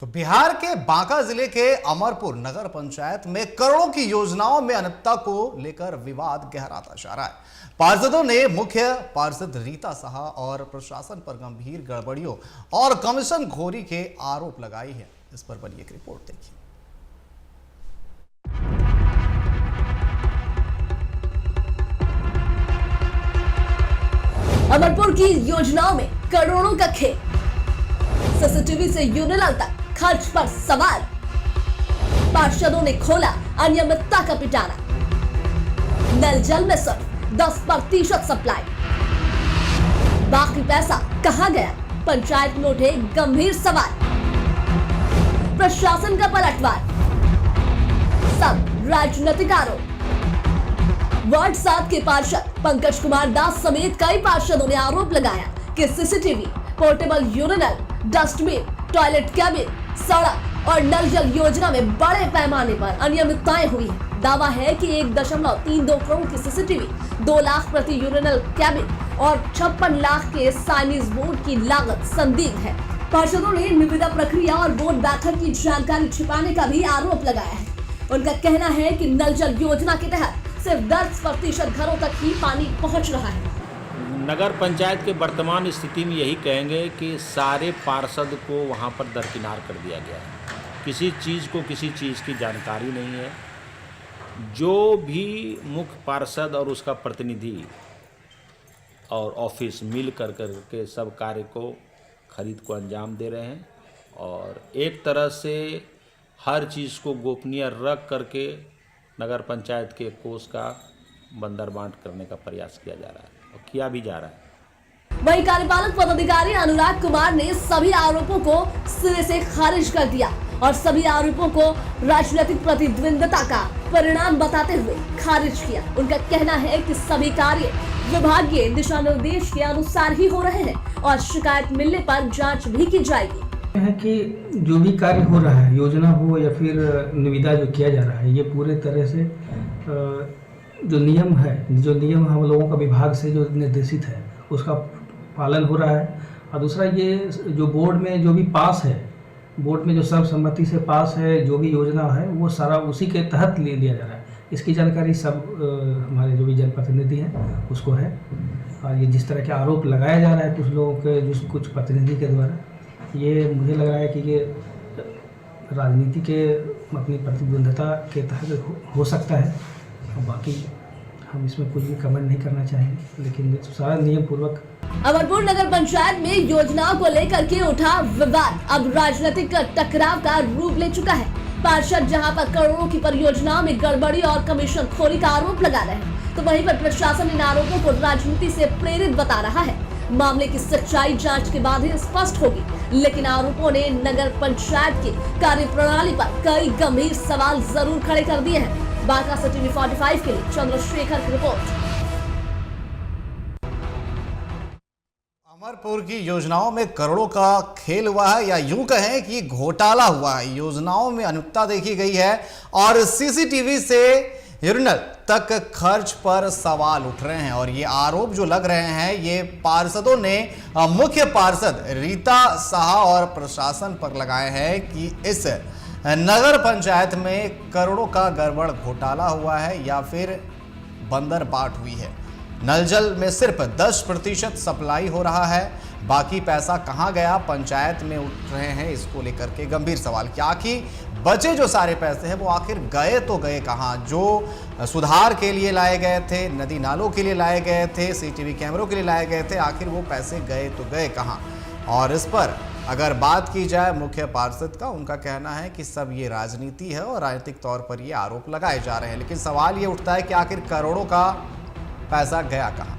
तो बिहार के बांका जिले के अमरपुर नगर पंचायत में करोड़ों की योजनाओं में अनियमितता को लेकर विवाद गहराता जा रहा है। पार्षदों ने मुख्य पार्षद रीता साहा और प्रशासन पर गंभीर गड़बड़ियों और कमीशन खोरी के आरोप लगाए हैं। इस पर बनी एक रिपोर्ट देखिए। अमरपुर की योजनाओं में करोड़ों का खेल, सीसीटीवी से यूनिनल तक खर्च पर सवाल। पार्षदों ने खोला अनियमितता का पिटारा। नल जल में सिर्फ 10% सप्लाई, बाकी पैसा कहां गया? पंचायत में उठे गंभीर सवाल। प्रशासन का पलटवार, सब राजनीतिक आरोप। वार्ड 7 के पार्षद पंकज कुमार दास समेत कई पार्षदों ने आरोप लगाया कि CCTV, portable urinal, dustbin, toilet cabin, सड़क और नल जल योजना में बड़े पैमाने पर अनियमितताएं हुई है। दावा है कि 1.32 करोड़ की सीसीटीवी, 2 लाख प्रति यूरिनल कैबिन और 56 लाख के साइनेज बोर्ड की लागत संदिग्ध है। पार्षदों ने निविदा प्रक्रिया और बोर्ड बैठक की जानकारी छिपाने का भी आरोप लगाया है। उनका कहना है कि नल जल योजना के तहत सिर्फ 10% घरों तक ही पानी पहुंच रहा है। नगर पंचायत के वर्तमान स्थिति में यही कहेंगे कि सारे पार्षद को वहां पर दरकिनार कर दिया गया है। किसी चीज़ की जानकारी नहीं है। जो भी मुख्य पार्षद और उसका प्रतिनिधि और ऑफिस मिल कर के सब कार्य को खरीद को अंजाम दे रहे हैं और एक तरह से हर चीज़ को गोपनीय रख करके नगर पंचायत के कोष का बंदरबांट करने का प्रयास किया जा रहा है और किया भी जा रहा है। वहीं कार्यपालक पदाधिकारी अनुराग कुमार ने सभी आरोपों को सिरे से खारिज कर दिया और सभी आरोपों को राजनीतिक प्रतिद्वंद्विता का परिणाम बताते हुए खारिज किया। उनका कहना है कि सभी कार्य विभागीय दिशा निर्देश के अनुसार ही हो रहे हैं और शिकायत मिलने पर जांच भी की जाएगी। है कि जो भी कार्य हो रहा है, योजना हो या फिर निविदा जो किया जा रहा है, ये पूरे तरह से जो नियम हम लोगों का विभाग से जो निर्देशित है उसका पालन हो रहा है। और दूसरा ये जो बोर्ड में जो भी पास है, बोर्ड में जो सर्वसम्मति से पास है जो भी योजना है वो सारा उसी के तहत लिया जा रहा है। इसकी जानकारी सब हमारे जो भी जनप्रतिनिधि हैं उसको है। और ये जिस तरह के आरोप लगाया जा रहा है कुछ लोगों के, जो कुछ प्रतिनिधि के द्वारा, ये मुझे लग रहा है कि ये राजनीति के अपनी प्रतिद्वंद्विता के तहत हो सकता है। और बाकी हम इसमें कुछ भी कमेंट नहीं करना चाहेंगे, लेकिन सारा नियम पूर्वक। अमरपुर नगर पंचायत में योजनाओं को लेकर के उठा विवाद अब राजनीतिक टकराव का रूप ले चुका है। पार्षद जहां पर करोड़ों की परियोजनाओं में गड़बड़ी और कमीशन खोरी का आरोप लगा रहे हैं, तो वहीं पर प्रशासन इन आरोपों को राजनीति से प्रेरित बता रहा है। मामले की सच्चाई जांच के बाद ही स्पष्ट होगी, लेकिन आरोपों ने नगर पंचायत की कार्यप्रणाली पर कई गंभीर सवाल जरूर खड़े कर दिए हैं। बांका से टीवी 45 के लिए चंद्रशेखर की रिपोर्ट। अमरपुर की योजनाओं में करोड़ों का खेल हुआ है या यूं कहें कि घोटाला हुआ है। योजनाओं में अनियमितता देखी गई है और सीसीटीवी से यूरिनल तक खर्च पर सवाल उठ रहे हैं और ये आरोप जो लग रहे हैं ये पार्षदों ने मुख्य पार्षद रीता साहा और प्रशासन पर लगाए हैं कि इस नगर पंचायत में करोड़ों का गड़बड़ घोटाला हुआ है या फिर बंदरबाट हुई है। नल जल में सिर्फ 10% सप्लाई हो रहा है, बाकी पैसा कहां गया? पंचायत में उठ रहे हैं इसको लेकर के गंभीर सवाल कि आखिर बचे जो सारे पैसे हैं वो आखिर गए तो गए कहां? जो सुधार के लिए लाए गए थे, नदी नालों के लिए लाए गए थे, सीसीटीवी कैमरों के लिए लाए गए थे, आखिर वो पैसे गए तो गए कहां? और इस पर अगर बात की जाए मुख्य पार्षद का, उनका कहना है कि सब ये राजनीति है और राजनीतिक तौर पर ये आरोप लगाए जा रहे हैं। लेकिन सवाल ये उठता है कि आखिर करोड़ों का पैसा गया कहां?